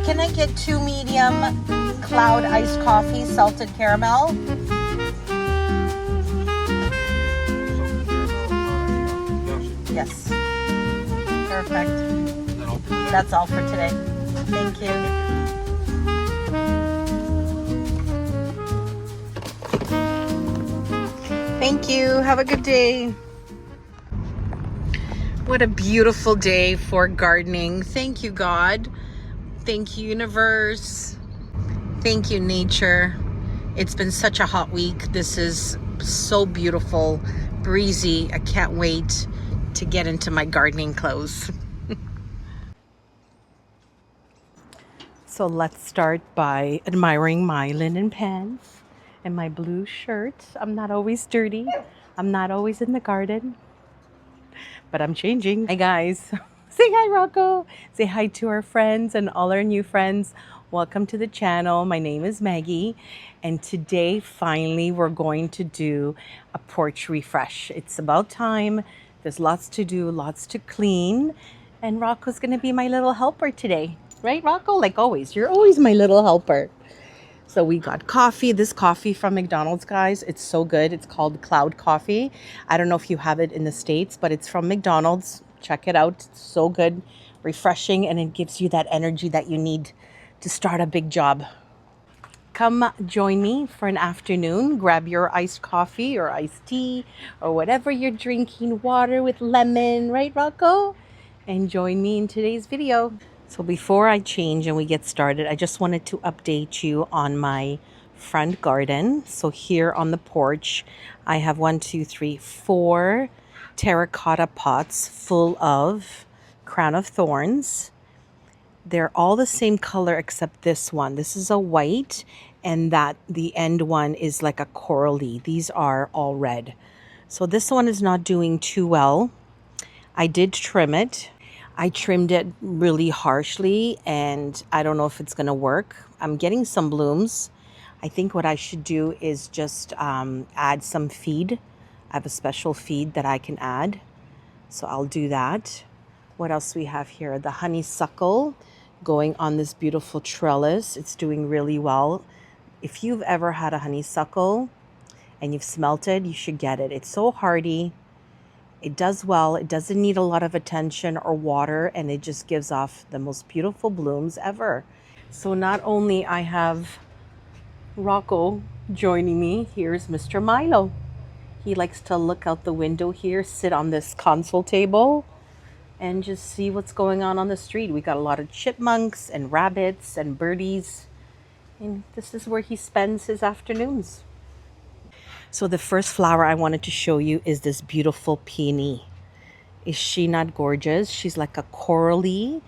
can I get 2 medium cloud iced coffee, salted caramel? Yes. Perfect. That's all for today. Thank you. Thank you. Have a good day. What a beautiful day for gardening. Thank you, God. Thank you, universe. Thank you, nature. It's been such a hot week. This is so beautiful, breezy. I can't wait to get into my gardening clothes. So let's start by admiring my linen pants and my blue shirt. I'm not always dirty. I'm not always in the garden, but I'm changing. Hi guys. Say hi, Rocco. Say hi to our friends and all our new friends. Welcome to the channel. My name is Maggie, and today finally we're going to do a porch refresh. It's about time. There's lots to do, lots to clean, and Rocco's gonna be my little helper today. Right, Rocco? Like always. You're always my little helper. So we got coffee. This coffee from McDonald's, guys. It's so good. It's called Cloud Coffee. I don't know if you have it in the States, but it's from McDonald's. Check it out. It's so good, refreshing, and it gives you that energy that you need to start a big job. Come join me for an afternoon. Grab your iced coffee or iced tea or whatever you're drinking. Water with lemon, right, Rocco? And join me in today's video. So before I change and we get started, I just wanted to update you on my front garden. So here on the porch, I have 4 terracotta pots full of crown of thorns. They're all the same color except this one. This is a white, and that the end one is like a corally. These are all red. So this one is not doing too well. I did trim it. I trimmed it really harshly, and I don't know if it's going to work. I'm getting some blooms. I think what I should do is just add some feed. I have a special feed that I can add, so I'll do that. What else we have here? The honeysuckle going on this beautiful trellis. It's doing really well. If you've ever had a honeysuckle and you've smelt it, you should get it. It's so hardy. It does well. It doesn't need a lot of attention or water, and it just gives off the most beautiful blooms ever. So not only I have Rocco joining me, here's Mr. Milo. He likes to look out the window here, sit on this console table, and just see what's going on the street. We got a lot of chipmunks and rabbits and birdies, and this is where he spends his afternoons. So the first flower I wanted to show you is this beautiful peony. Is she not gorgeous? She's like a corally.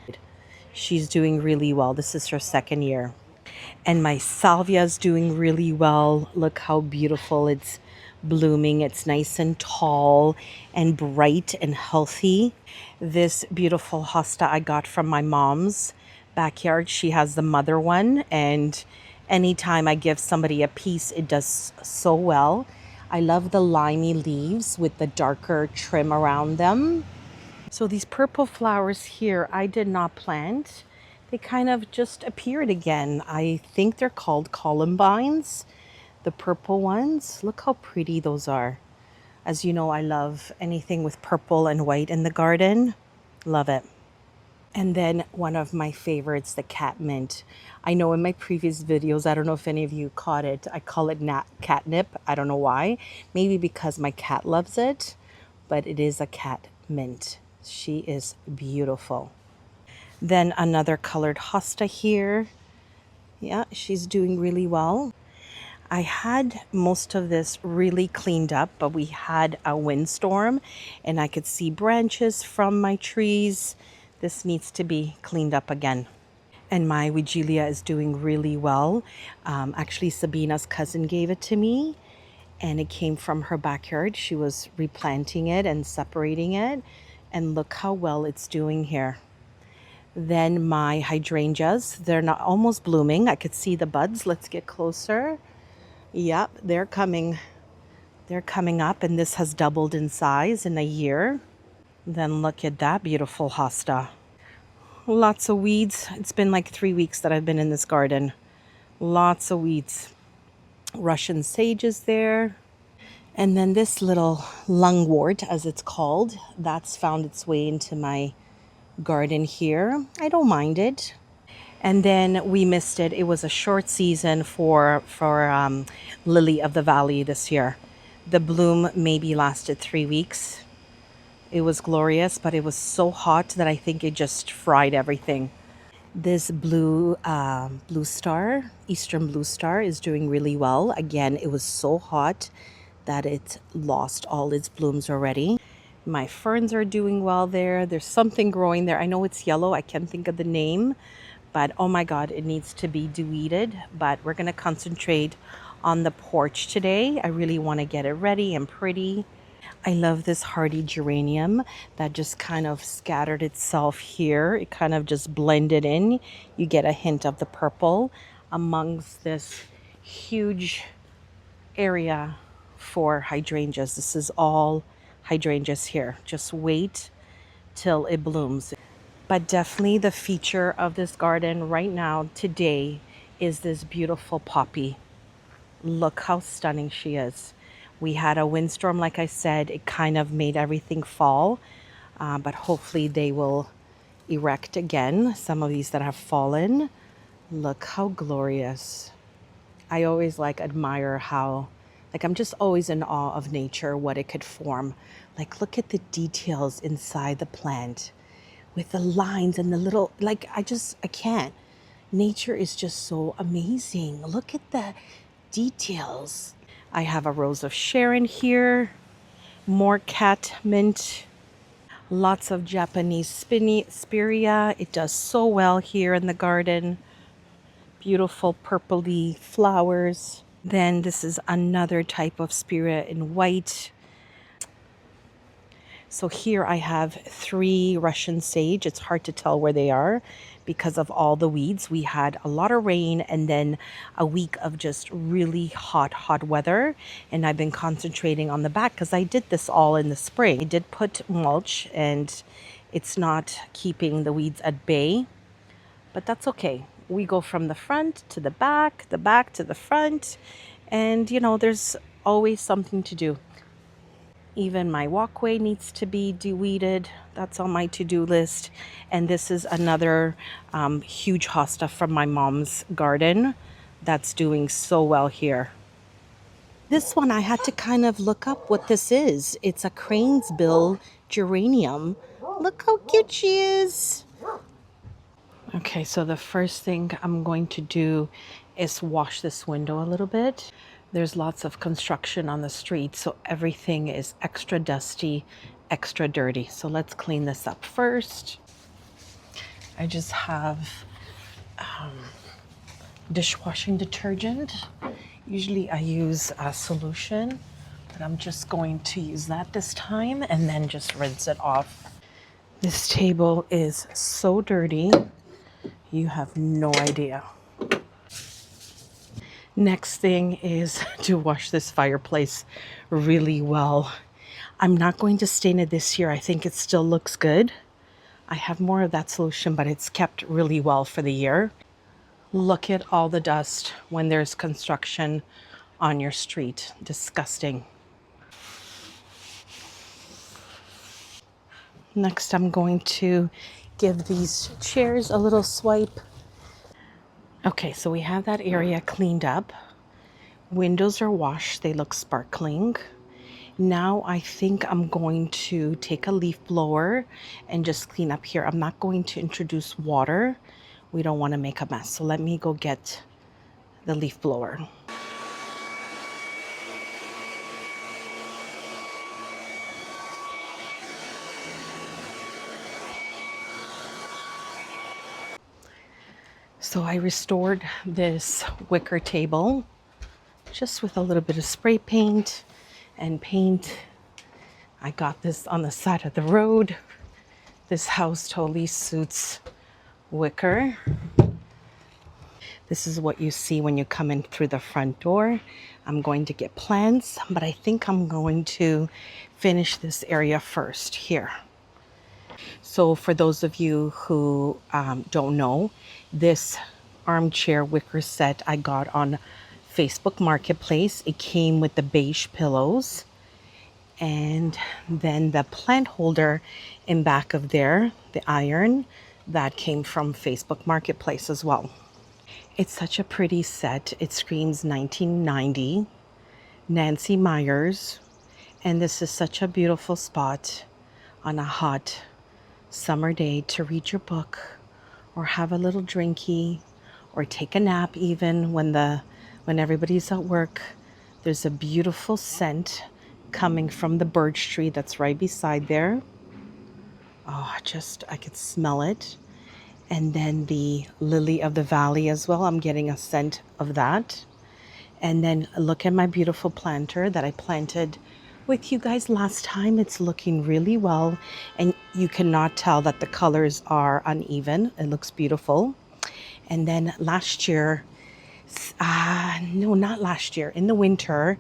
She's doing really well. This is her second year. And my salvia is doing really well. Look how beautiful it's blooming. It's nice and tall and bright and healthy. This beautiful hosta I got from my mom's backyard. She has the mother one, and anytime I give somebody a piece, it does so well. I love the limey leaves with the darker trim around them. So these purple flowers here, I did not plant. They kind of just appeared again. I think they're called columbines, the purple ones. Look how pretty those are. As you know, I love anything with purple and white in the garden. Love it. And then one of my favorites, the catmint. I know in my previous videos, I don't know if any of you caught it, I call it catnip. I don't know why. Maybe because my cat loves it, but it is a catmint. She is beautiful. Then another colored hosta here. Yeah, she's doing really well. I had most of this really cleaned up, but we had a windstorm and I could see branches from my trees. This needs to be cleaned up again. And my Wigelia is doing really well. Actually, Sabina's cousin gave it to me, and it came from her backyard. She was replanting it and separating it. And look how well it's doing here. Then my hydrangeas, they're not almost blooming. I could see the buds. Let's get closer. Yep, they're coming. They're coming up, and this has doubled in size in a year. Then look at that beautiful hosta. Lots of weeds. It's been like 3 weeks that I've been in this garden. Lots of weeds. Russian sage is there. And then this little lungwort, as it's called, that's found its way into my garden here. I don't mind it. And then we missed it. It was a short season for Lily of the Valley this year. The bloom maybe lasted 3 weeks. It was glorious, but it was so hot that I think it just fried everything. This blue star, Eastern blue star, is doing really well. Again, it was so hot that it lost all its blooms already. My ferns are doing well there. There's something growing there. I know it's yellow. I can't think of the name, but oh my God, it needs to be de-weeded. But we're going to concentrate on the porch today. I really want to get it ready and pretty. I love this hardy geranium that just kind of scattered itself here. It kind of just blended in. You get a hint of the purple amongst this huge area for hydrangeas. This is all hydrangeas here. Just wait till it blooms. But definitely the feature of this garden right now, today, is this beautiful poppy. Look how stunning she is. We had a windstorm, like I said, it kind of made everything fall, but hopefully they will erect again. Some of these that have fallen. Look how glorious. I always admire how, I'm just always in awe of nature, what it could form. Look at the details inside the plant with the lines and the little, I can't. Nature is just so amazing. Look at the details. I have a rose of Sharon here, more catmint, lots of Japanese spirea. It does so well here in the garden. Beautiful purpley flowers. Then this is another type of spirea in white. So here I have 3 Russian sage. It's hard to tell where they are because of all the weeds. We had a lot of rain and then a week of just really hot weather. And I've been concentrating on the back because I did this all in the spring. I did put mulch and it's not keeping the weeds at bay, but that's okay. We go from the front to the back to the front, and there's always something to do. Even my walkway needs to be de-weeded. That's on my to-do list. And this is another huge hosta from my mom's garden that's doing so well here. This one I had to kind of look up what this is. It's a crane's bill geranium. Look how cute she is. Okay, so the first thing I'm going to do is wash this window a little bit. There's lots of construction on the street, so everything is extra dusty, extra dirty. So let's clean this up first. I just have dishwashing detergent. Usually I use a solution, but I'm just going to use that this time and then just rinse it off. This table is so dirty, you have no idea. Next thing is to wash this fireplace really well. I'm not going to stain it this year. I think it still looks good. I have more of that solution, but it's kept really well for the year. Look at all the dust when there's construction on your street. Disgusting. Next, I'm going to give these chairs a little swipe. Okay, so we have that area cleaned up. Windows are washed, they look sparkling. Now I think I'm going to take a leaf blower and just clean up here. I'm not going to introduce water. We don't want to make a mess. So let me go get the leaf blower. So I restored this wicker table just with a little bit of spray paint and paint. I got this on the side of the road. This house totally suits wicker. This is what you see when you come in through the front door. I'm going to get plants, but I think I'm going to finish this area first here. So for those of you who don't know, this armchair wicker set I got on Facebook Marketplace. It came with the beige pillows and then the plant holder in back of there, the iron, that came from Facebook Marketplace as well. It's such a pretty set. It screams 1990, Nancy Myers, and this is such a beautiful spot on a hot summer day to read your book or have a little drinky or take a nap even when everybody's at work. There's a beautiful scent coming from the birch tree that's right beside there. Oh, I could smell it. And then the lily of the valley as well. I'm getting a scent of that. And then look at my beautiful planter that I planted with you guys last time. It's looking really well, and you cannot tell that the colors are uneven. It looks beautiful. And then last year, no, not last year, in the winter,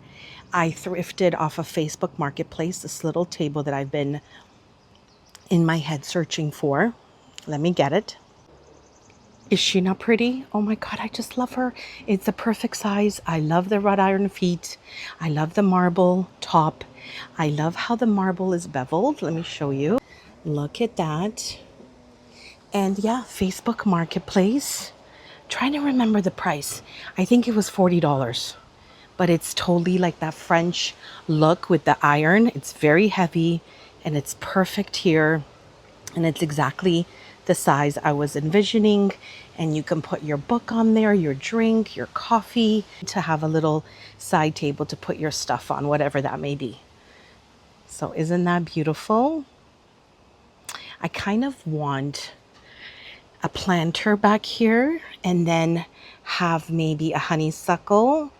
I thrifted off of Facebook Marketplace this little table that I've been in my head searching for. Let me get it. Is she not pretty? Oh my God, I just love her. It's the perfect size. I love the wrought iron feet. I love the marble top. I love how the marble is beveled. Let me show you. Look at that. And yeah, Facebook Marketplace. Trying to remember the price. I think it was $40. But it's totally like that French look with the iron. It's very heavy and it's perfect here. And it's exactly the size I was envisioning. And you can put your book on there, your drink, your coffee, to have a little side table to put your stuff on, whatever that may be. So isn't that beautiful? I kind of want a planter back here and then have maybe a honeysuckle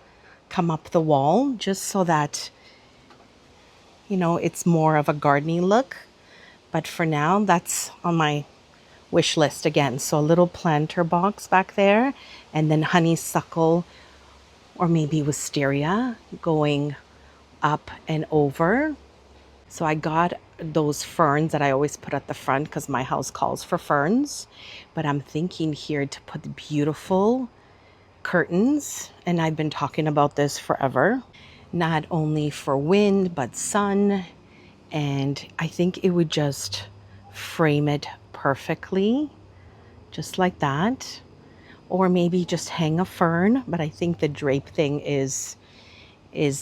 come up the wall just so that, it's more of a gardening look. But for now, that's on my wish list again. So a little planter box back there and then honeysuckle or maybe wisteria going up and over. So I got those ferns that I always put at the front because my house calls for ferns. But I'm thinking here to put the beautiful curtains. And I've been talking about this forever. Not only for wind, but sun. And I think it would just frame it perfectly, just like that. Or maybe just hang a fern, but I think the drape thing is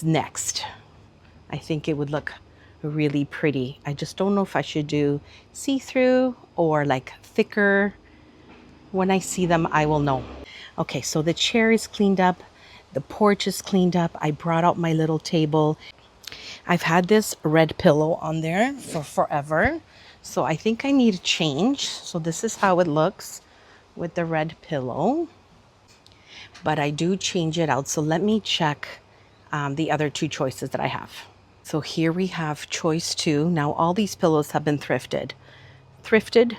next. I think it would look really pretty. I just don't know if I should do see-through or like thicker. When I see them, I will know. Okay, so the chair is cleaned up. The porch is cleaned up. I brought out my little table. I've had this red pillow on there for forever. So I think I need a change. So this is how it looks with the red pillow. But I do change it out. So let me check the other two choices that I have. So here we have choice 2. Now all these pillows have been thrifted. Thrifted.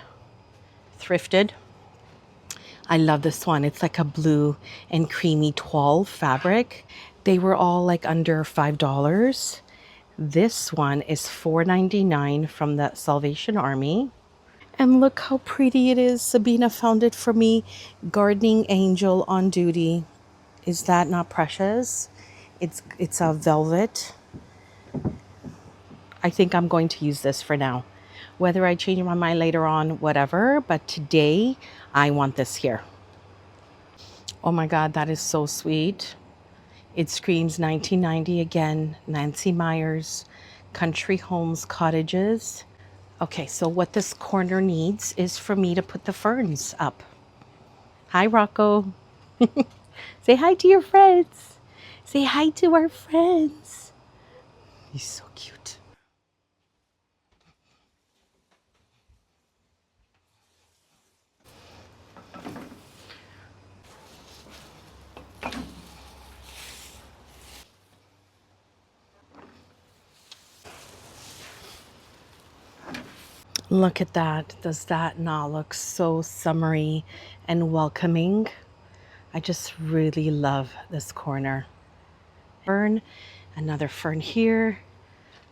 I love this one. It's like a blue and creamy toile fabric. They were all like under $5. This one is $4.99 from the Salvation Army. And look how pretty it is. Sabina found it for me. Gardening Angel on duty. Is that not precious? It's a velvet. I think I'm going to use this for now. Whether I change my mind later on, whatever. But today, I want this here. Oh my God, that is so sweet. It screams 1990 again. Nancy Myers, Country Homes Cottages. Okay, so what this corner needs is for me to put the ferns up. Hi, Rocco. Say hi to your friends. Say hi to our friends. He's so cute. Look at that. Does that not look so summery and welcoming? I just really love this corner. Fern, another fern here.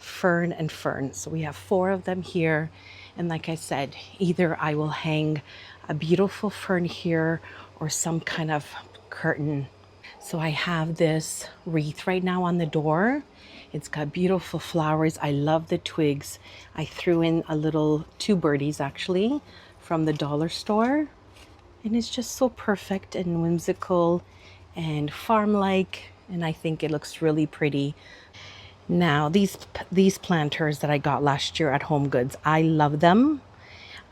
fern and fern. So we have 4 of them here. And like I said, either I will hang a beautiful fern here or some kind of curtain. So I have this wreath right now on the door. It's got beautiful flowers. I love the twigs. I threw in a little 2 birdies actually from the dollar store. And it's just so perfect and whimsical and farm-like. And I think it looks really pretty. Now, these planters that I got last year at Home Goods, I love them.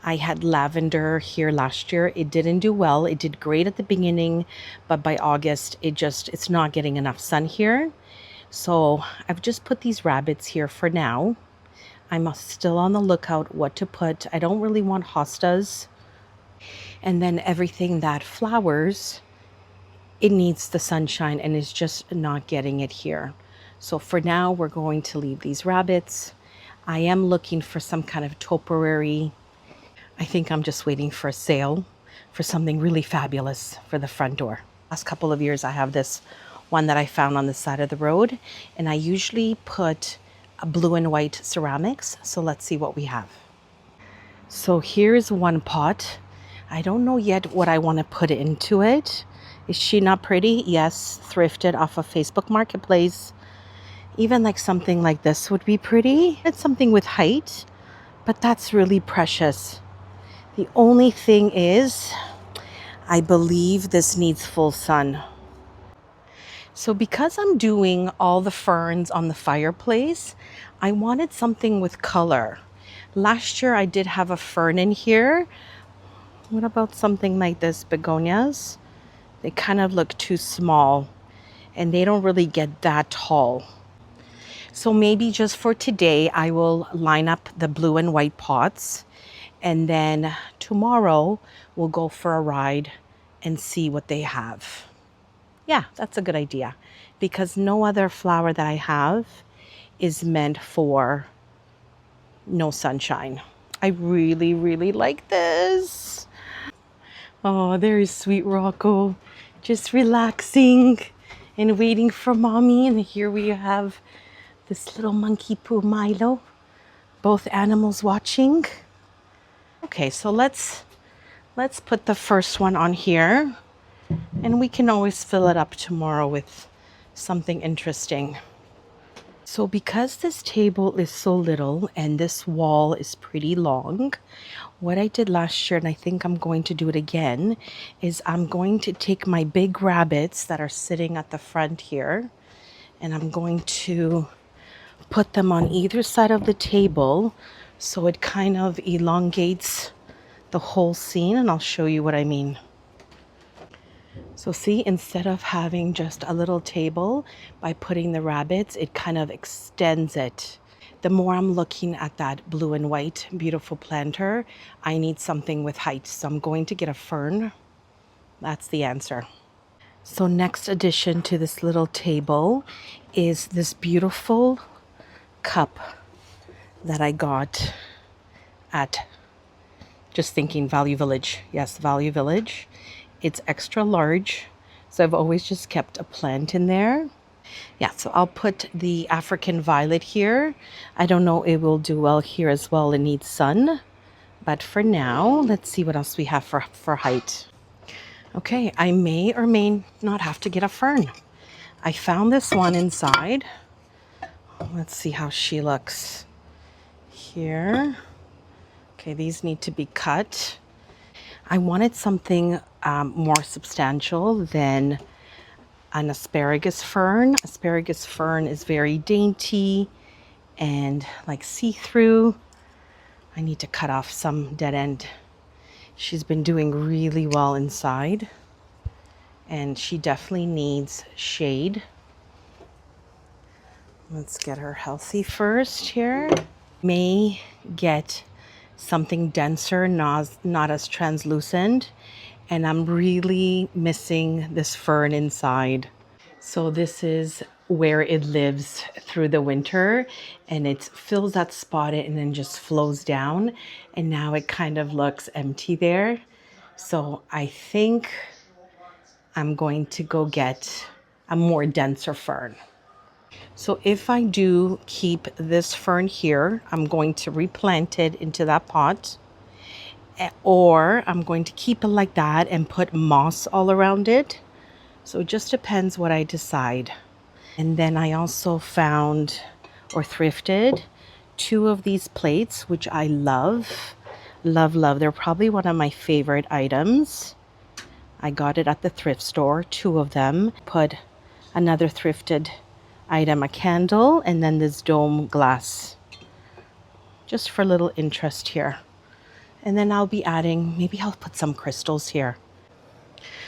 I had lavender here last year. It didn't do well. It did great at the beginning, but by August, it's not getting enough sun here. So I've just put these rabbits here for now. I'm still on the lookout what to put. I don't really want hostas. And then everything that flowers, it needs the sunshine and is just not getting it here. So for now, we're going to leave these rabbits. I am looking for some kind of topiary. I think I'm just waiting for a sale for something really fabulous for the front door. Last couple of years, I have this one that I found on the side of the road, and I usually put a blue and white ceramics. So let's see what we have. So here's one pot. I don't know yet what I want to put into it. Is she not pretty? Yes, thrifted off of Facebook Marketplace. Even like something like this would be pretty. It's something with height, but that's really precious. The only thing is, I believe this needs full sun. So because I'm doing all the ferns on the fireplace, I wanted something with color. Last year I did have a fern in here. What about something like this, begonias? They kind of look too small and they don't really get that tall. So maybe just for today, I will line up the blue and white pots, and then tomorrow we'll go for a ride and see what they have. Yeah, that's a good idea, because no other flower that I have is meant for no sunshine. I really, really like this. Oh, there is sweet Rocco, just relaxing and waiting for mommy. And here we have this little monkey poo Milo, both animals watching. Okay, so let's put the first one on here, and we can always fill it up tomorrow with something interesting. So because this table is so little and this wall is pretty long, what I did last year, and I think I'm going to do it again, is I'm going to take my big rabbits that are sitting at the front here, and I'm going to put them on either side of the table so it kind of elongates the whole scene, and I'll show you what I mean. So see, instead of having just a little table, by putting the rabbits, it kind of extends it. The more I'm looking at that blue and white beautiful planter, I need something with height. So I'm going to get a fern. That's the answer. So next addition to this little table is this beautiful cup that I got at, just thinking, Value Village. Yes, Value Village. It's extra large, so I've always just kept a plant in there. Yeah, so I'll put the African violet here. I don't know, it will do well here as well. It needs sun. But for now, let's see what else we have for height. Okay, I may or may not have to get a fern. I found this one inside. Let's see how she looks here. Okay, these need to be cut. I wanted something more substantial than an asparagus fern. Asparagus fern is very dainty and like see-through. I need to cut off some dead end. She's been doing really well inside, and she definitely needs shade. Let's get her healthy first here. May get something denser, not as translucent, and I'm really missing this fern inside. So this is where it lives through the winter, and it fills that spot and then just flows down, and now it kind of looks empty there. So I think I'm going to go get a more denser fern. So if I do keep this fern here, I'm going to replant it into that pot, or I'm going to keep it like that and put moss all around it. So it just depends what I decide. And then I also found or thrifted two of these plates, which I love. Love, love. They're probably one of my favorite items. I got it at the thrift store, two of them. Put another thrifted item, a candle, and then this dome glass, just for a little interest here. And then I'll be adding, maybe I'll put some crystals here.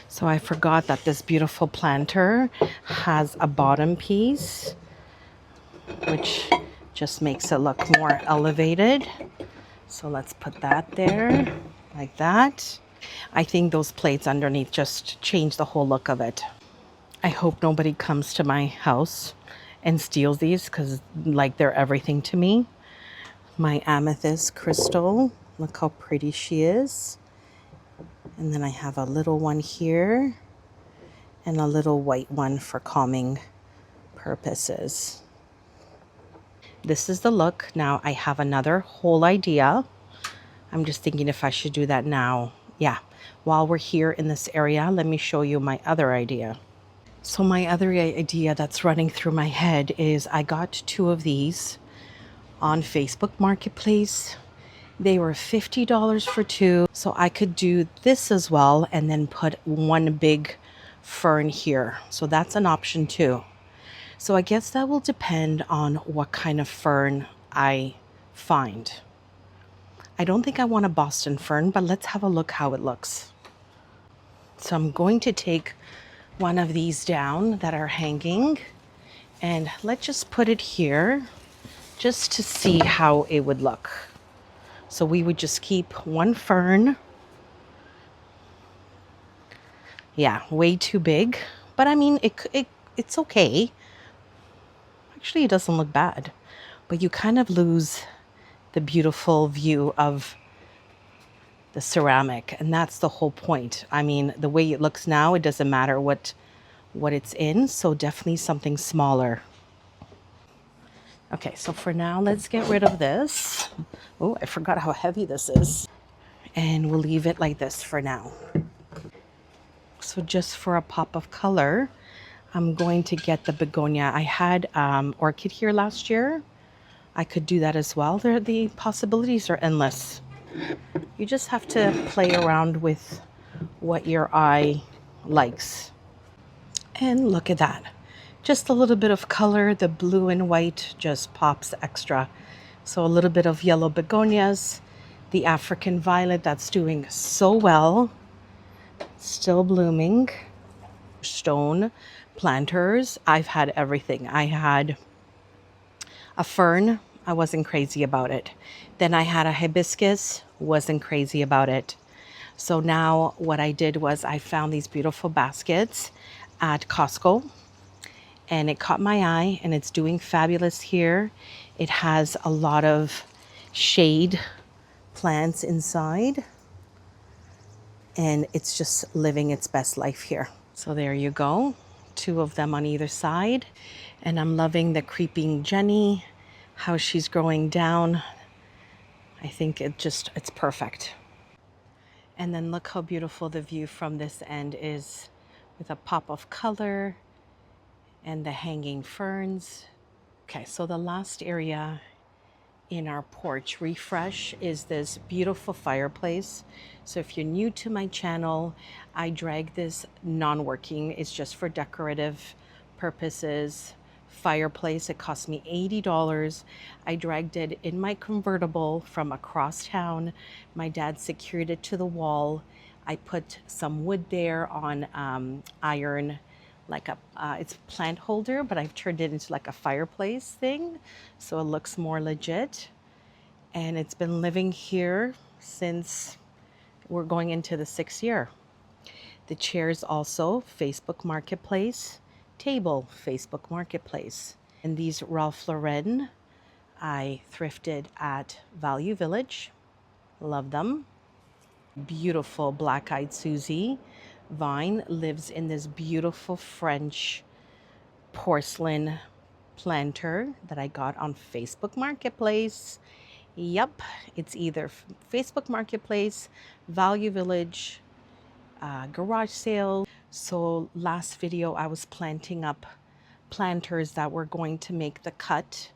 So I forgot that this beautiful planter has a bottom piece, which just makes it look more elevated. So let's put that there like that. I think those plates underneath just change the whole look of it. I hope nobody comes to my house and steals these because like they're everything to me. My amethyst crystal, look how pretty she is. And then I have a little one here and a little white one for calming purposes. This is the look. Now I have another whole idea. I'm just thinking if I should do that now. Yeah, while we're here in this area, let me show you my other idea. So my other idea that's running through my head is I got two of these on Facebook Marketplace. They were $50 for two. So I could do this as well and then put one big fern here. So that's an option too. So I guess that will depend on what kind of fern I find. I don't think I want a Boston fern, but let's have a look how it looks. So I'm going to take one of these down that are hanging and let's just put it here just to see how it would look. So we would just keep one fern. Yeah, way too big, but I mean, it's okay. Actually, it doesn't look bad, but you kind of lose the beautiful view of the ceramic, and that's the whole point. I mean, the way it looks now, it doesn't matter what it's in, so definitely something smaller. Okay, so for now, let's get rid of this. Oh, I forgot how heavy this is. And we'll leave it like this for now. So just for a pop of color, I'm going to get the begonia. I had orchid here last year. I could do that as well. The possibilities are endless. You just have to play around with what your eye likes. And look at that. Just a little bit of color. The blue and white just pops extra. So a little bit of yellow begonias. The African violet that's doing so well. Still blooming. Stone planters. I've had everything. I had a fern. I wasn't crazy about it. Then I had a hibiscus. Wasn't crazy about it. So now what I did was I found these beautiful baskets at Costco and it caught my eye and it's doing fabulous here. It has a lot of shade plants inside and it's just living its best life here. So there you go. Two of them on either side. And I'm loving the creeping Jenny, how she's growing down. I think it's perfect. And then look how beautiful the view from this end is with a pop of color and the hanging ferns. Okay, so the last area in our porch refresh is this beautiful fireplace. So if you're new to my channel, I drag this non-working. It's just for decorative purposes. Fireplace, it cost me $80. I dragged it in my convertible from across town. My dad secured it to the wall. I put some wood there on iron, like it's a plant holder, but I've turned it into like a fireplace thing, so it looks more legit. And it's been living here since we're going into the 6th year. The chairs also Facebook Marketplace, table Facebook Marketplace. And these Ralph Lauren I thrifted at Value Village. Love them. Beautiful black-eyed Susie vine lives in this beautiful French porcelain planter that I got on Facebook Marketplace. Yep, it's either Facebook Marketplace, Value Village, garage sale. So last video I was planting up planters that were going to make the cut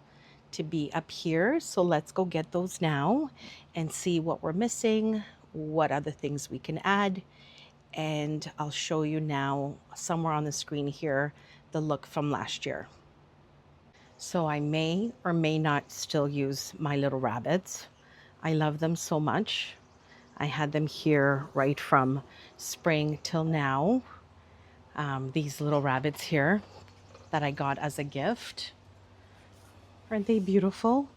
to be up here. So let's go get those now and see what we're missing, what other things we can add. And I'll show you now somewhere on the screen here the look from last year. So I may or may not still use my little rabbits. I love them so much. I had them here right from spring till now. These little rabbits here that I got as a gift. Aren't they beautiful?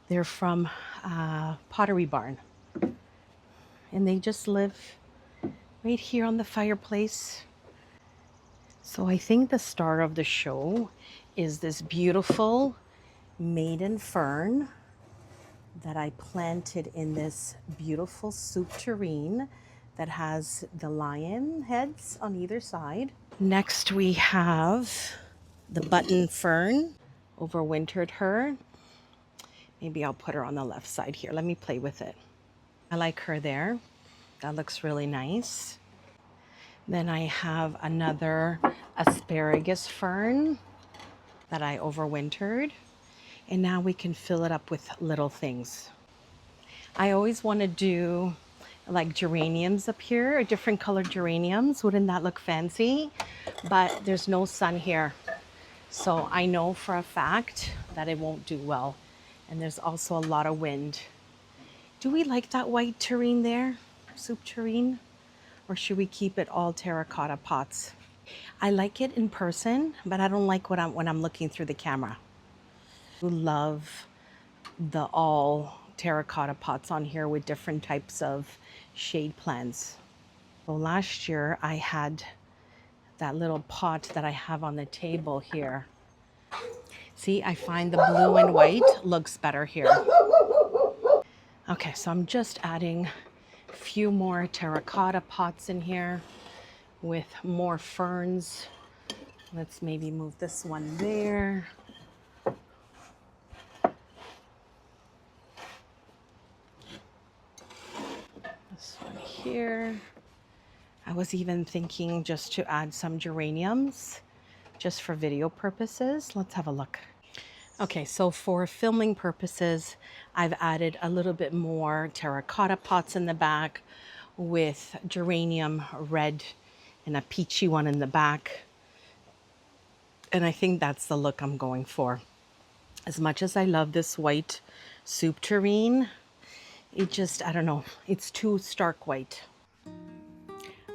They're from Pottery Barn. And they just live right here on the fireplace. So I think the star of the show is this beautiful maiden fern that I planted in this beautiful soup tureen that has the lion heads on either side. Next we have the button fern. Overwintered her. Maybe I'll put her on the left side here. Let me play with it. I like her there. That looks really nice. Then I have another asparagus fern that I overwintered. And now we can fill it up with little things. I always want to do like geraniums up here, different colored geraniums. Wouldn't that look fancy? But there's no sun here. So I know for a fact that it won't do well. And there's also a lot of wind. Do we like that white tureen there? Soup tureen? Or should we keep it all terracotta pots? I like it in person, but I don't like when I'm looking through the camera. I love the all terracotta pots on here with different types of shade plants. So last year I had that little pot that I have on the table here. See, I find the blue and white looks better here. Okay, so I'm just adding a few more terracotta pots in here with more ferns. Let's maybe move this one there. This one here. I was even thinking just to add some geraniums just for video purposes. Let's have a look. Okay, so for filming purposes, I've added a little bit more terracotta pots in the back with geranium red and a peachy one in the back. And I think that's the look I'm going for. As much as I love this white soup tureen, it just, I don't know, it's too stark white.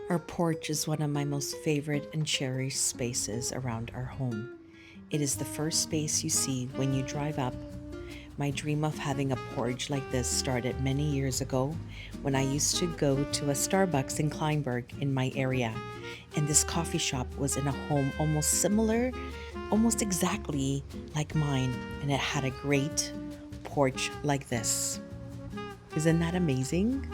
Our porch is one of my most favorite and cherished spaces around our home. It is the first space you see when you drive up. My dream of having a porch like this started many years ago when I used to go to a Starbucks in Kleinburg in my area. And this coffee shop was in a home almost similar, almost exactly like mine. And it had a great porch like this. Isn't that amazing?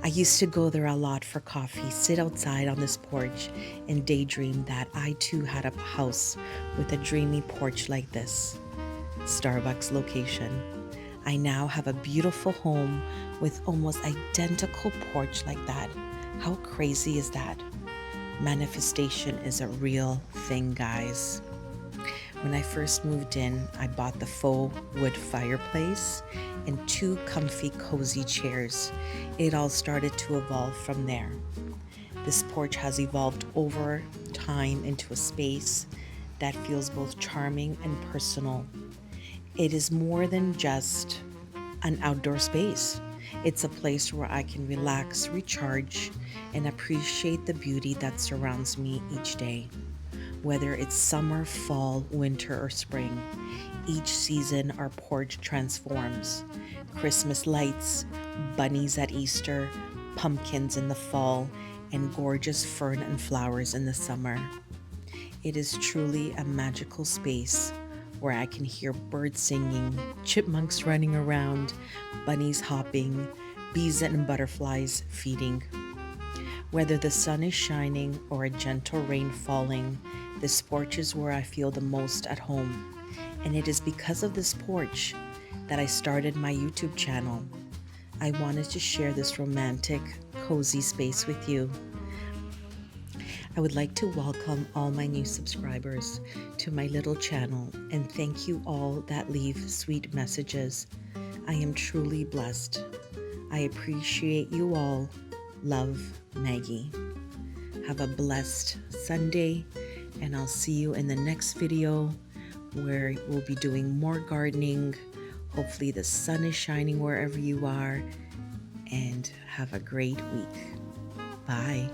I used to go there a lot for coffee, sit outside on this porch, and daydream that I too had a house with a dreamy porch like this. Starbucks location. I now have a beautiful home with almost identical porch like that. How crazy is that? Manifestation is a real thing, guys. When I first moved in, I bought the faux wood fireplace and 2 comfy, cozy chairs. It all started to evolve from there. This porch has evolved over time into a space that feels both charming and personal. It is more than just an outdoor space. It's a place where I can relax, recharge, and appreciate the beauty that surrounds me each day. Whether it's summer, fall, winter, or spring, each season our porch transforms. Christmas lights, bunnies at Easter, pumpkins in the fall, and gorgeous fern and flowers in the summer. It is truly a magical space where I can hear birds singing, chipmunks running around, bunnies hopping, bees and butterflies feeding. Whether the sun is shining or a gentle rain falling, this porch is where I feel the most at home. And it is because of this porch that I started my YouTube channel. I wanted to share this romantic, cozy space with you. I would like to welcome all my new subscribers to my little channel and thank you all that leave sweet messages. I am truly blessed. I appreciate you all. Love, Maggie. Have a blessed Sunday, and I'll see you in the next video where we'll be doing more gardening. Hopefully the sun is shining wherever you are, and have a great week. Bye.